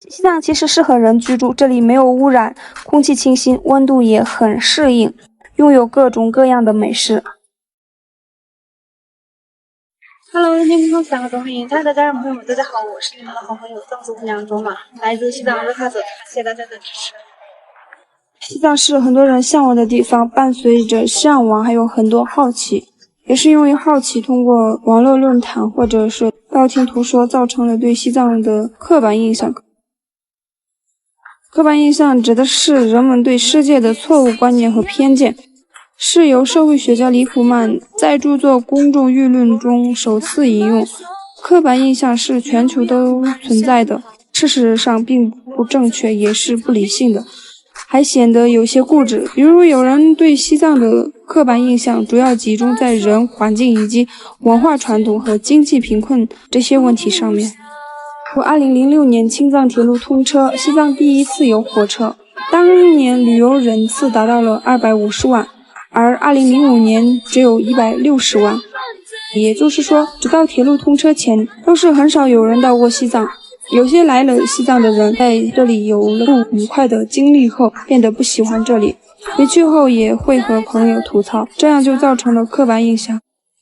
西藏其实适合人居住，这里没有污染，空气清新，温度也很适应，拥有各种各样的美食。Hello，天空三个钟，欢迎亲爱的家人朋友们，大家好，我是你们的好朋友藏族姑娘卓玛，来自西藏日喀则，谢谢大家的支持。西藏是很多人向往的地方，伴随着向往还有很多好奇，也是因为好奇，通过网络论坛或者是道听途说，造成了对西藏的刻板印象。刻板印象指的是人们对世界的错误观念和偏见，是由社会学家李普曼在著作《公众舆论》中首次引用。刻板印象是全球都存在的，事实上并不正确，也是不理性的，还显得有些固执。比如有人对西藏的刻板印象主要集中在人、环境以及文化传统和经济贫困这些问题上面。2006年青藏铁路通车，西藏第一次有火车，当年旅游人次达到了250万，而2005年只有160万。也就是说，直到铁路通车前，都是很少有人到过西藏。有些来了西藏的人，在这里有了不愉快的经历后，变得不喜欢这里，回去后也会和朋友吐槽，这样就造成了刻板印象。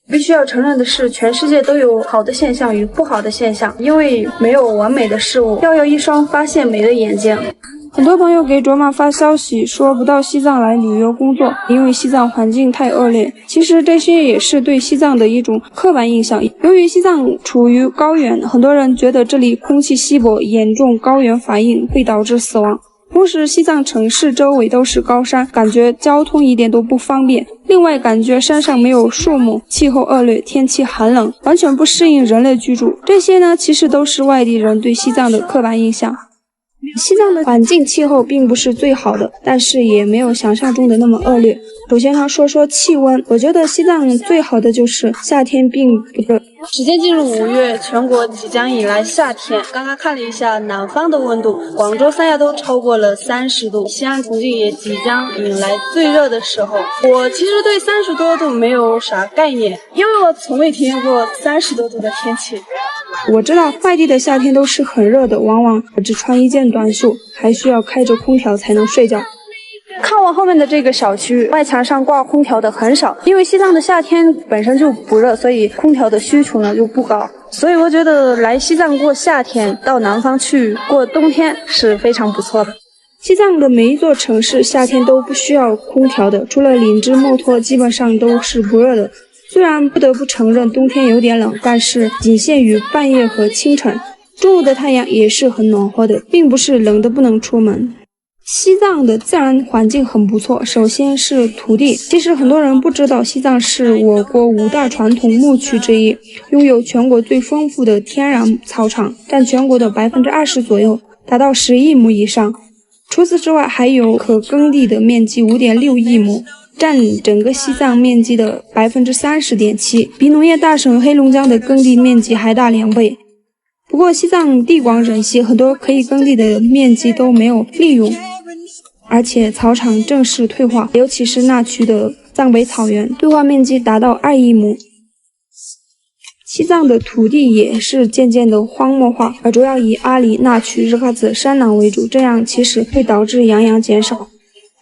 必须要承认的是，全世界都有好的现象与不好的现象，因为没有完美的事物，要有一双发现美的眼睛。很多朋友给卓玛发消息说不到西藏来旅游工作，因为西藏环境太恶劣。其实这些也是对西藏的一种刻板印象。由于西藏处于高原，很多人觉得这里空气稀薄，严重高原反应会导致死亡。同时，西藏城市周围都是高山，感觉交通一点都不方便。另外，感觉山上没有树木，气候恶劣，天气寒冷，完全不适应人类居住。这些呢，其实都是外地人对西藏的刻板印象。西藏的环境气候并不是最好的，但是也没有想象中的那么恶劣。首先呢，说说气温，我觉得西藏最好的就是夏天并不热。时间进入5月，全国即将迎来夏天。刚刚看了一下南方的温度，广州、三亚都超过了30度，西安、重庆也即将迎来最热的时候。我其实对30多度没有啥概念，因为我从未体验过30多度的天气。我知道外地的夏天都是很热的，往往只穿一件短袖，还需要开着空调才能睡觉。看我后面的这个小区，外墙上挂空调的很少，因为西藏的夏天本身就不热，所以空调的需求呢就不高。所以我觉得来西藏过夏天，到南方去过冬天是非常不错的。西藏的每一座城市夏天都不需要空调的，除了林芝、墨脱，基本上都是不热的。虽然不得不承认冬天有点冷，但是仅限于半夜和清晨，中午的太阳也是很暖和的，并不是冷得不能出门。西藏的自然环境很不错，首先是土地。其实很多人不知道，西藏是我国5大传统牧区之一，拥有全国最丰富的天然草场，占全国的20%左右，达到10亿亩以上。除此之外，还有可耕地的面积5.6亿亩，占整个西藏面积的30.7%，比农业大省黑龙江的耕地面积还大2倍。不过西藏地广人稀，很多可以耕地的面积都没有利用，而且草场正式退化，尤其是那区的藏北草原，退化面积达到2亿亩。西藏的土地也是渐渐的荒漠化，主要以阿里、那曲、日喀则、山南为主，这样其实会导致洋洋减少。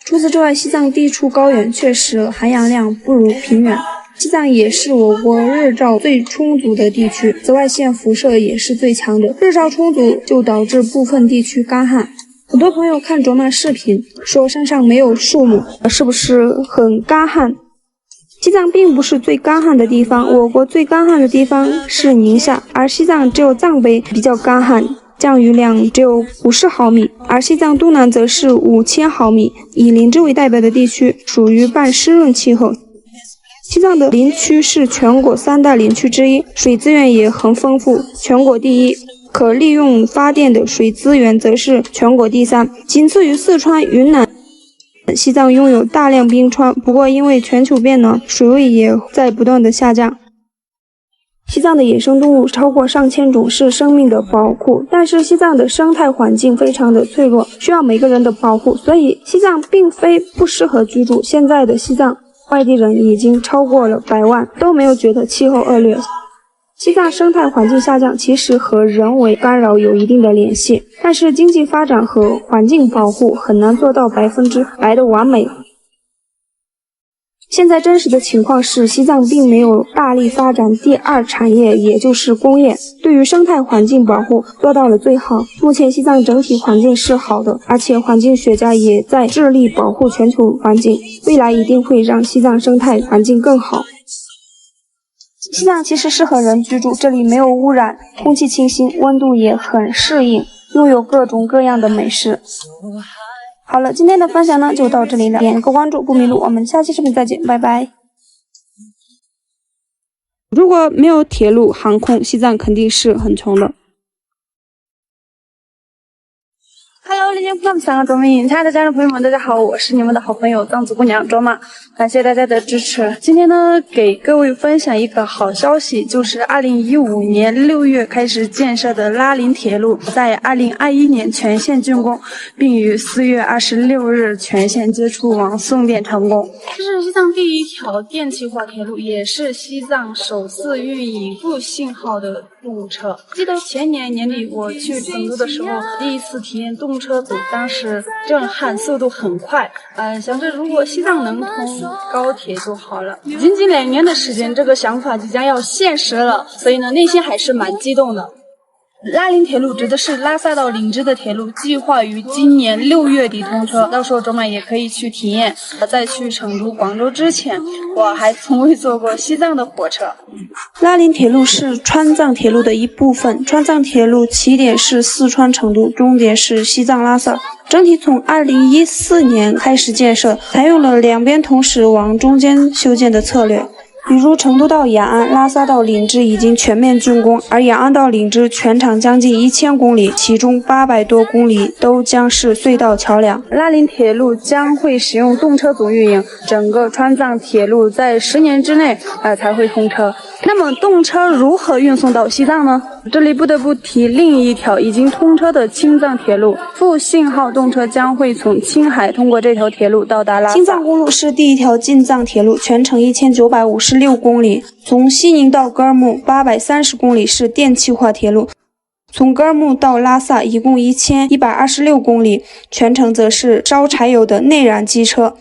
除此之外，西藏地处高原，确实含氧量不如平原。西藏也是我国日照最充足的地区，紫外线辐射也是最强的，日照充足就导致部分地区干旱。很多朋友看卓玛视频说山上没有树木，是不是很干旱？西藏并不是最干旱的地方，我国最干旱的地方是宁夏，而西藏只有藏北比较干旱，降雨量只有50毫米，而西藏东南则是5000毫米，以林芝为代表的地区属于半湿润气候。西藏的林区是全国3大林区之一，水资源也很丰富，全国第一，可利用发电的水资源则是全国第3，仅次于四川、云南。西藏拥有大量冰川，不过因为全球变暖，水位也在不断的下降。西藏的野生动物超过上千种，是生命的宝库，但是西藏的生态环境非常的脆弱，需要每个人的保护，所以西藏并非不适合居住。现在的西藏外地人已经超过了100万，都没有觉得气候恶劣。西藏生态环境下降其实和人为干扰有一定的联系，但是经济发展和环境保护很难做到100%的完美。现在真实的情况是，西藏并没有大力发展第二产业，也就是工业，对于生态环境保护做到了最好。目前西藏整体环境是好的，而且环境学家也在致力保护全球环境，未来一定会让西藏生态环境更好。西藏其实适合人居住，这里没有污染，空气清新，温度也很适应，拥有各种各样的美食。好了，今天的分享呢就到这里了，点个关注不迷路，我们下期视频再见，拜拜。如果没有铁路航空，西藏肯定是很穷的。Hello， 丽江朋三个周明，亲爱的家人朋友们，大家好，我是你们的好朋友藏族姑娘卓玛，感谢大家的支持。今天呢，给各位分享一个好消息，就是2015年6月开始建设的拉林铁路，在2021年全线竣工，并于4月26日全线接触网送电成功。这是西藏第一条电气化铁路，也是西藏首次运营副信号的动车。记得前年年底我去成都的时候，第一次体验动车组，当时震撼，速度很快，想着如果西藏能通高铁就好了。仅仅2年的时间，这个想法即将要现实了，所以呢，内心还是蛮激动的。拉林铁路指的是拉萨到林芝的铁路，计划于今年6月底通车，到时候卓玛也可以去体验。在去成都、广州之前，我还从未坐过西藏的火车。拉林铁路是川藏铁路的一部分，川藏铁路起点是四川成都，终点是西藏拉萨。整体从2014年开始建设，采用了两边同时往中间修建的策略。比如成都到雅安、拉萨到林芝已经全面竣工，而雅安到林芝全长将近1000公里，其中800多公里都将是隧道桥梁。拉林铁路将会使用动车组运营，整个川藏铁路在10年之内才会通车。那么动车如何运送到西藏呢？这里不得不提另一条已经通车的青藏铁路，副信号动车将会从青海通过这条铁路到达拉萨。青藏公路是第一条进藏铁路，全程1956公里，从西宁到格尔木830公里是电气化铁路，从格尔木到拉萨一共1126公里，全程则是烧柴油的内燃机车。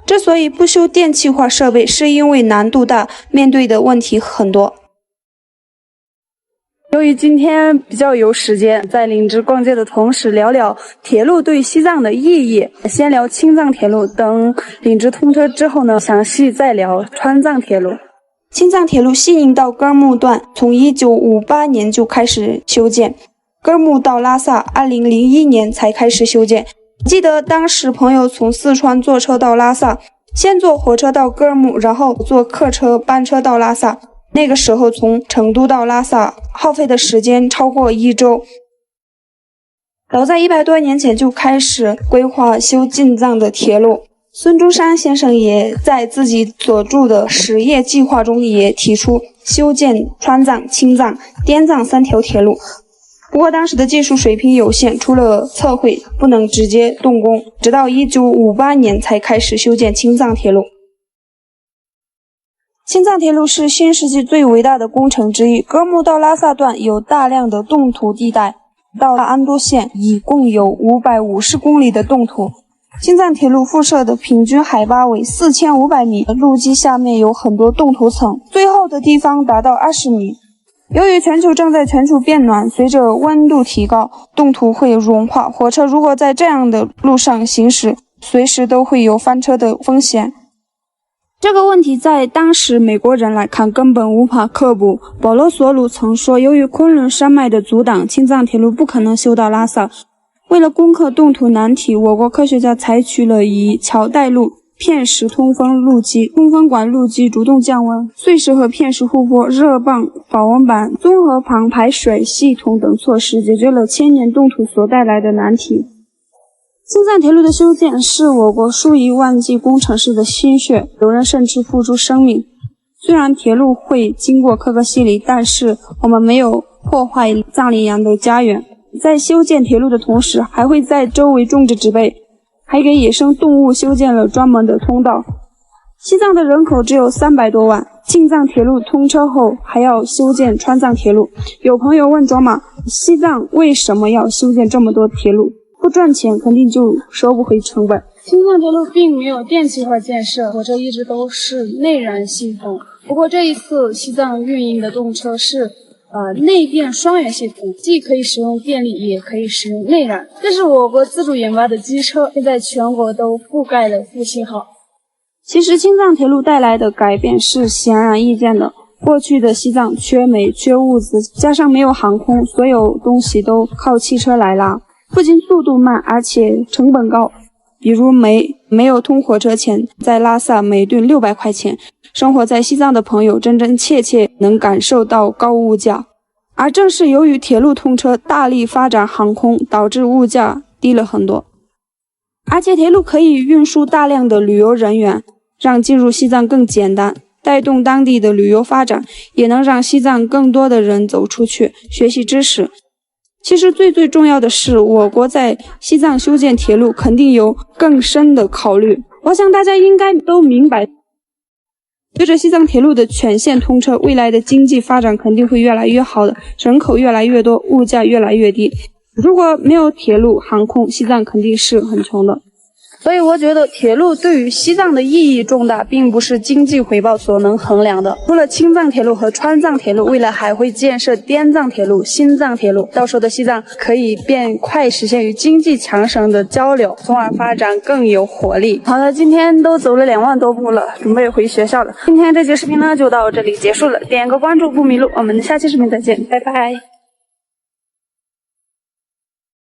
之所以不修电气化设备，是因为难度大，面对的问题很多。由于今天比较有时间，在林芝逛街的同时聊聊铁路对西藏的意义，先聊青藏铁路，等林芝通车之后呢，详细再聊川藏铁路。青藏铁路西宁到格尔木段从1958年就开始修建，格尔木到拉萨2001年才开始修建。记得当时朋友从四川坐车到拉萨，先坐火车到格尔木，然后坐客车班车到拉萨。那个时候从成都到拉萨耗费的时间超过1周。早在100多年前就开始规划修进藏的铁路。孙中山先生也在自己所著的10页计划中也提出修建川藏、青藏、滇藏3条铁路。不过当时的技术水平有限，除了测绘不能直接动工，直到1958年才开始修建青藏铁路。青藏铁路是新世纪最伟大的工程之一，格尔木到拉萨段有大量的冻土地带，到安多县一共有550公里的冻土。青藏铁路辐射的平均海拔为4500米，路基下面有很多冻土层，最厚的地方达到20米。由于全球正在全球变暖，随着温度提高，冻土会融化，火车如果在这样的路上行驶，随时都会有翻车的风险。这个问题在当时美国人来看根本无法克服。保罗·索鲁曾说，由于昆仑山脉的阻挡，青藏铁路不可能修到拉萨。为了攻克冻土难题，我国科学家采取了以桥带路、片石通风路基、通风管路基主动降温、碎石和片石护坡、热泵保温板、综合旁排水系统等措施，解决了千年冻土所带来的难题。青藏铁路的修建是我国数以万计工程师的心血，有人甚至付出生命。虽然铁路会经过可可西里，但是我们没有破坏藏羚羊的家园。在修建铁路的同时，还会在周围种植植被，还给野生动物修建了专门的通道。西藏的人口只有300多万，青藏铁路通车后还要修建川藏铁路。有朋友问卓玛，西藏为什么要修建这么多铁路？不赚钱肯定就收不回成本。青藏铁路并没有电气化建设，火车一直都是内燃系统。不过这一次西藏运营的动车是内电双元系统，既可以使用电力，也可以使用内燃。这是我国自主研发的机车，现在全国都覆盖了副信号。其实青藏铁路带来的改变是显而易见的。过去的西藏缺煤、缺物资，加上没有航空，所有东西都靠汽车来拉，不仅速度慢，而且成本高。比如煤，没有通火车前，在拉萨每吨600块钱，生活在西藏的朋友真真切切能感受到高物价。而正是由于铁路通车，大力发展航空，导致物价低了很多。而且铁路可以运输大量的旅游人员，让进入西藏更简单，带动当地的旅游发展，也能让西藏更多的人走出去学习知识。其实最重要的是，我国在西藏修建铁路肯定有更深的考虑。我想大家应该都明白，随着西藏铁路的全线通车，未来的经济发展肯定会越来越好的，人口越来越多，物价越来越低。如果没有铁路航空，西藏肯定是很穷的。所以我觉得铁路对于西藏的意义重大，并不是经济回报所能衡量的。除了青藏铁路和川藏铁路，未来还会建设滇藏铁路、新藏铁路，到时候的西藏可以变快实现与经济强省的交流，从而发展更有活力。好的，今天都走了2万多步了，准备回学校了。今天这期视频呢就到这里结束了，点个关注不迷路，我们下期视频再见，拜拜。